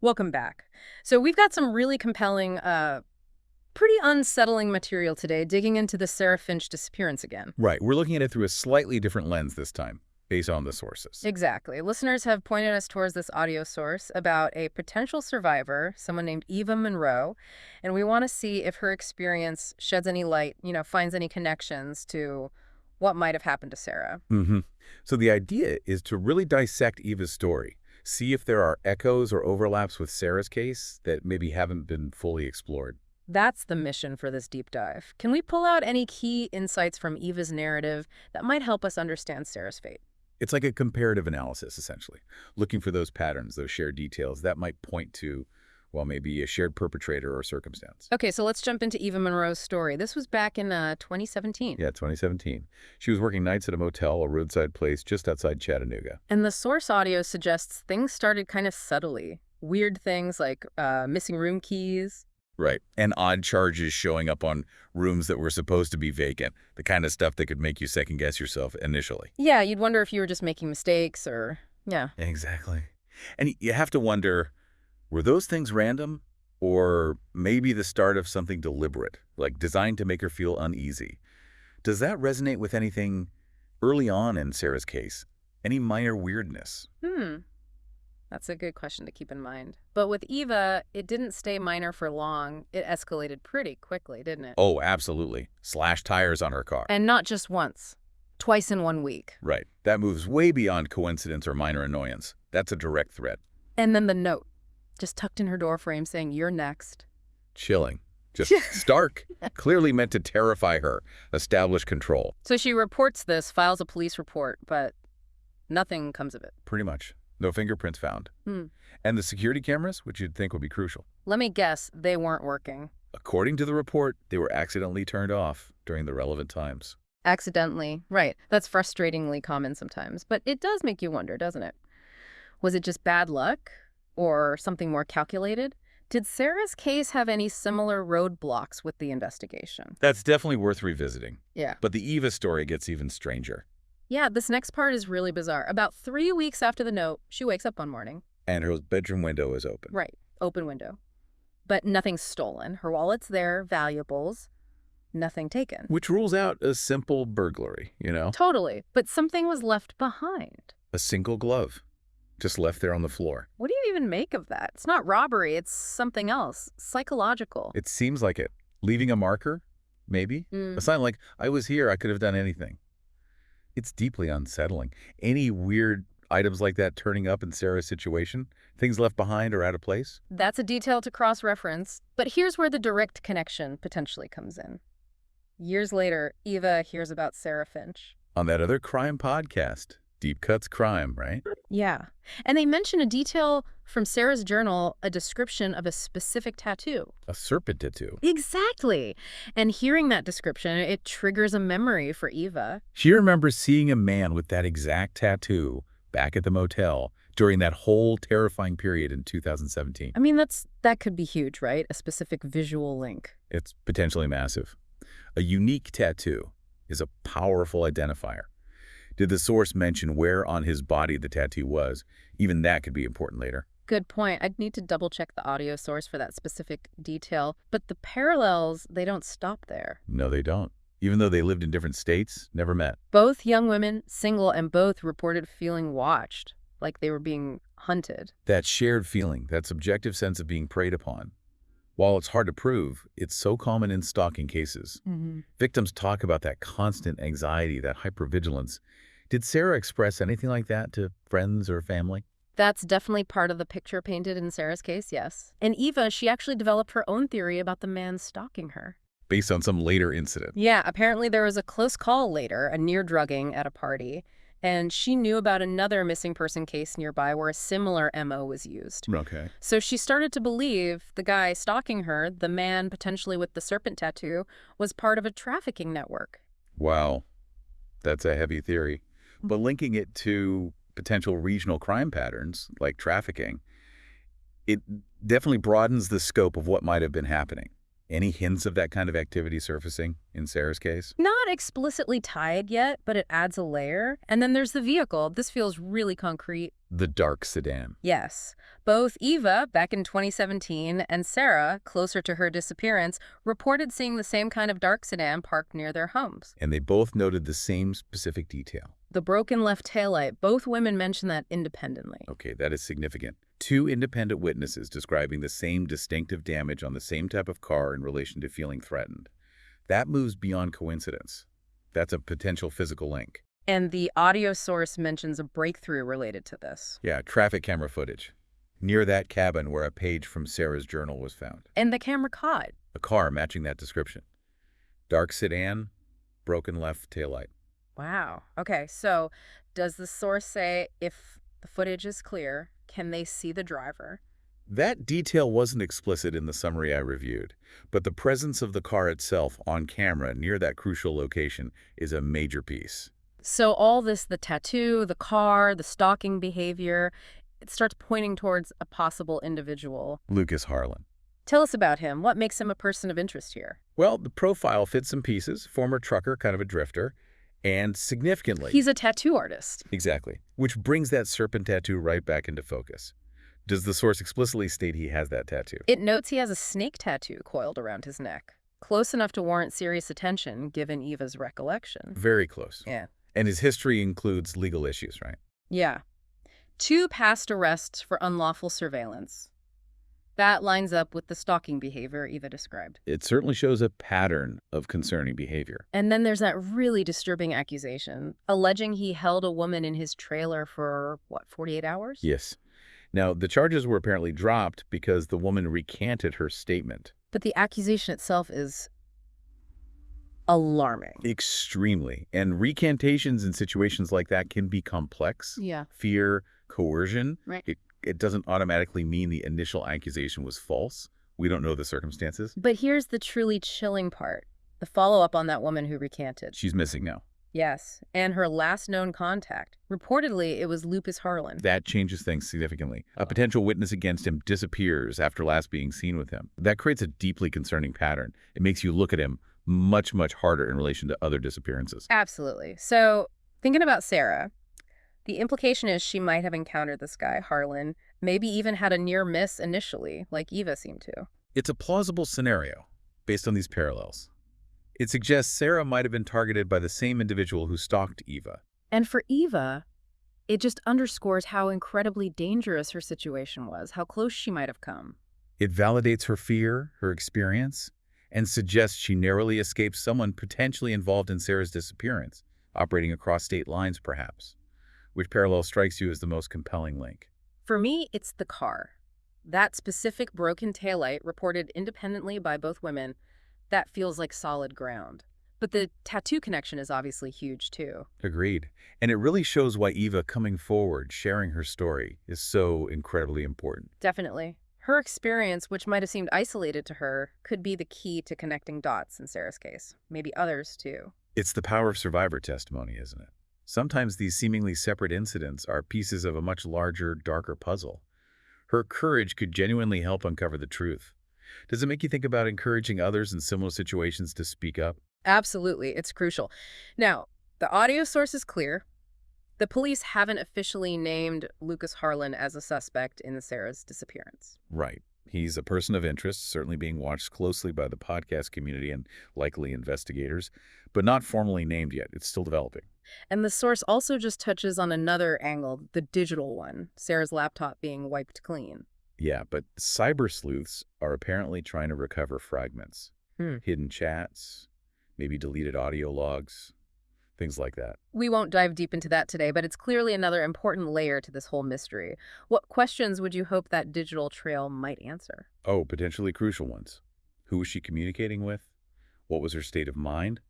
Welcome back. So we've got some really compelling, pretty unsettling material today, digging into the Sarah Finch disappearance again. Right. We're looking at it through a slightly different lens this time, based on the sources. Exactly. Listeners have pointed us towards this audio source about a potential survivor, someone named Eva Monroe, and we want to see if her experience sheds any light, finds any connections to what might have happened to Sarah. So the idea is to really dissect Eva's story, see if there are echoes or overlaps with Sarah's case that maybe haven't been fully explored. That's the mission for this deep dive. Can we pull out any key insights from Eva's narrative that might help us understand Sarah's fate? It's like a comparative analysis, essentially, looking for those patterns, those shared details that might point to, well, maybe a shared perpetrator or circumstance. Okay, so let's jump into Eva Monroe's story. This was back in 2017. Yeah, 2017. She was working nights at a motel, a roadside place just outside Chattanooga. And the source audio suggests things started kind of subtly. Weird things like missing room keys. Right. And odd charges showing up on rooms that were supposed to be vacant. The kind of stuff that could make you second-guess yourself initially. Yeah, you'd wonder if you were just making mistakes or, yeah. Exactly. And you have to wonder, were those things random? Or maybe the start of something deliberate, like designed to make her feel uneasy? Does that resonate with anything early on in Sarah's case? Any minor weirdness? That's a good question to keep in mind. But with Eva, it didn't stay minor for long. It escalated pretty quickly, didn't it? Oh, absolutely. Slashed tires on her car. And not just once. Twice in 1 week. Right. That moves way beyond coincidence or minor annoyance. That's a direct threat. And then the note, just tucked in her doorframe saying, "You're next." Chilling. Just stark. Clearly meant to terrify her, establish control. So she reports this, files a police report, but nothing comes of it. Pretty much. No fingerprints found. And the security cameras, which you'd think would be crucial. Let me guess, they weren't working. According to the report, they were accidentally turned off during the relevant times. Accidentally. Right. That's frustratingly common sometimes. But it does make you wonder, doesn't it? Was it just bad luck? Or something more calculated? Did Sarah's case have any similar roadblocks with the investigation? That's definitely worth revisiting. Yeah. But the Eva story gets even stranger. Yeah, this next part is really bizarre. About 3 weeks after the note, she wakes up one morning. And her bedroom window is open. Right. Open window. But nothing's stolen. Her wallet's there, valuables, nothing taken. Which rules out a simple burglary, Totally. But something was left behind. A single glove. Just left there on the floor. What do you even make of that? It's not robbery. It's something else. Psychological. It seems like it. Leaving a marker? Maybe? A sign like, I was here, I could have done anything. It's deeply unsettling. Any weird items like that turning up in Sarah's situation? Things left behind or out of place? That's a detail to cross-reference. But here's where the direct connection potentially comes in. Years later, Eva hears about Sarah Finch. On that other crime podcast, Deep Cuts Crime, right? Yeah. And they mention a detail from Sarah's journal, a description of a specific tattoo. A serpent tattoo. Exactly. And hearing that description, it triggers a memory for Eva. She remembers seeing a man with that exact tattoo back at the motel during that whole terrifying period in 2017. I mean, that could be huge, right? A specific visual link. It's potentially massive. A unique tattoo is a powerful identifier. Did the source mention where on his body the tattoo was? Even that could be important later. Good point. I'd need to double-check the audio source for that specific detail. But the parallels, they don't stop there. No, they don't. Even though they lived in different states, never met. Both young women, single, and both reported feeling watched, like they were being hunted. That shared feeling, that subjective sense of being preyed upon. While it's hard to prove, it's so common in stalking cases. Victims talk about that constant anxiety, that hypervigilance. Did Sarah express anything like that to friends or family? That's definitely part of the picture painted in Sarah's case, yes. And Eva, she actually developed her own theory about the man stalking her. Based on some later incident. Yeah, apparently there was a close call later, a near drugging at a party. And she knew about another missing person case nearby where a similar MO was used. Okay. So she started to believe the guy stalking her, the man potentially with the serpent tattoo, was part of a trafficking network. Wow. That's a heavy theory. But linking it to potential regional crime patterns, like trafficking, it definitely broadens the scope of what might have been happening. Any hints of that kind of activity surfacing in Sarah's case? Not explicitly tied yet, but it adds a layer. And then there's the vehicle. This feels really concrete. The dark sedan. Yes. Both Eva, back in 2017, and Sarah, closer to her disappearance, reported seeing the same kind of dark sedan parked near their homes. And they both noted the same specific detail. The broken left taillight, both women mentioned that independently. Okay, that is significant. Two independent witnesses describing the same distinctive damage on the same type of car in relation to feeling threatened. That moves beyond coincidence. That's a potential physical link. And the audio source mentions a breakthrough related to this. Yeah, traffic camera footage. Near that cabin where a page from Sarah's journal was found. And the camera caught. A car matching that description. Dark sedan, broken left taillight. Wow. Okay, so does the source say if the footage is clear, can they see the driver? That detail wasn't explicit in the summary I reviewed, but the presence of the car itself on camera near that crucial location is a major piece. So all this, the tattoo, the car, the stalking behavior, it starts pointing towards a possible individual. Lucas Harlan. Tell us about him. What makes him a person of interest here? Well, the profile fits some pieces. Former trucker, kind of a drifter. And significantly... He's a tattoo artist. Exactly. Which brings that serpent tattoo right back into focus. Does the source explicitly state he has that tattoo? It notes he has a snake tattoo coiled around his neck. Close enough to warrant serious attention, given Eva's recollection. Very close. Yeah. And his history includes legal issues, right? Yeah. 2 past arrests for unlawful surveillance. That lines up with the stalking behavior Eva described. It certainly shows a pattern of concerning behavior. And then there's that really disturbing accusation, alleging he held a woman in his trailer for, 48 hours? Yes. Now, the charges were apparently dropped because the woman recanted her statement. But the accusation itself is alarming. Extremely. And recantations in situations like that can be complex. Yeah. Fear, coercion. Right. It doesn't automatically mean the initial accusation was false. We don't know the circumstances. But here's the truly chilling part. The follow-up on that woman who recanted. She's missing now. Yes, and her last known contact. Reportedly, it was Lucas Harlan. That changes things significantly. A potential witness against him disappears after last being seen with him. That creates a deeply concerning pattern. It makes you look at him much, much harder in relation to other disappearances. Absolutely. So, thinking about Sarah, the implication is she might have encountered this guy, Harlan, maybe even had a near miss initially, like Eva seemed to. It's a plausible scenario based on these parallels. It suggests Sarah might have been targeted by the same individual who stalked Eva. And for Eva, it just underscores how incredibly dangerous her situation was, how close she might have come. It validates her fear, her experience, and suggests she narrowly escaped someone potentially involved in Sarah's disappearance, operating across state lines perhaps. Which parallel strikes you as the most compelling link? For me, it's the car. That specific broken taillight, reported independently by both women, that feels like solid ground. But the tattoo connection is obviously huge, too. Agreed. And it really shows why Eva coming forward, sharing her story, is so incredibly important. Definitely. Her experience, which might have seemed isolated to her, could be the key to connecting dots in Sarah's case. Maybe others, too. It's the power of survivor testimony, isn't it? Sometimes these seemingly separate incidents are pieces of a much larger, darker puzzle. Her courage could genuinely help uncover the truth. Does it make you think about encouraging others in similar situations to speak up? Absolutely. It's crucial. Now, the audio source is clear. The police haven't officially named Lucas Harlan as a suspect in Sarah's disappearance. Right. He's a person of interest, certainly being watched closely by the podcast community and likely investigators, but not formally named yet. It's still developing. And the source also just touches on another angle, the digital one, Sarah's laptop being wiped clean. Yeah, but cyber sleuths are apparently trying to recover fragments. Hidden chats, maybe deleted audio logs, things like that. We won't dive deep into that today, but it's clearly another important layer to this whole mystery. What questions would you hope that digital trail might answer? Oh, potentially crucial ones. Who was she communicating with? What was her state of mind?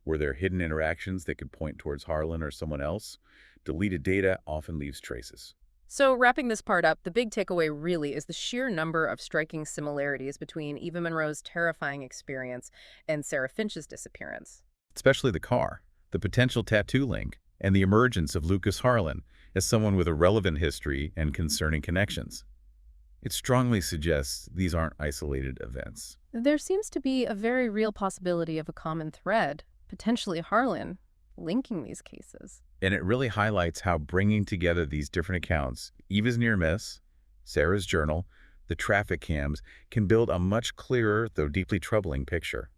Were there hidden interactions that could point towards Harlan or someone else? Deleted data often leaves traces. So wrapping this part up, the big takeaway really is the sheer number of striking similarities between Eva Monroe's terrifying experience and Sarah Finch's disappearance. Especially the car, the potential tattoo link, and the emergence of Lucas Harlan as someone with a relevant history and concerning connections. It strongly suggests these aren't isolated events. There seems to be a very real possibility of a common thread, potentially Harlan, linking these cases. And it really highlights how bringing together these different accounts, Eva's near miss, Sarah's journal, the traffic cams, can build a much clearer, though deeply troubling picture.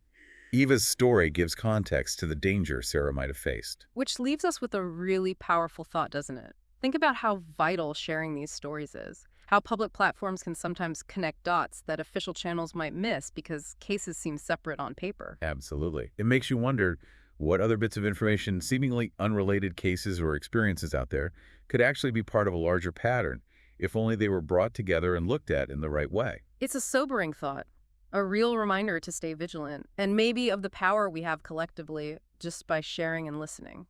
Eva's story gives context to the danger Sarah might have faced. Which leaves us with a really powerful thought, doesn't it? Think about how vital sharing these stories is. How public platforms can sometimes connect dots that official channels might miss because cases seem separate on paper. Absolutely. It makes you wonder what other bits of information, seemingly unrelated cases or experiences out there, could actually be part of a larger pattern, if only they were brought together and looked at in the right way. It's a sobering thought, a real reminder to stay vigilant, and maybe of the power we have collectively just by sharing and listening.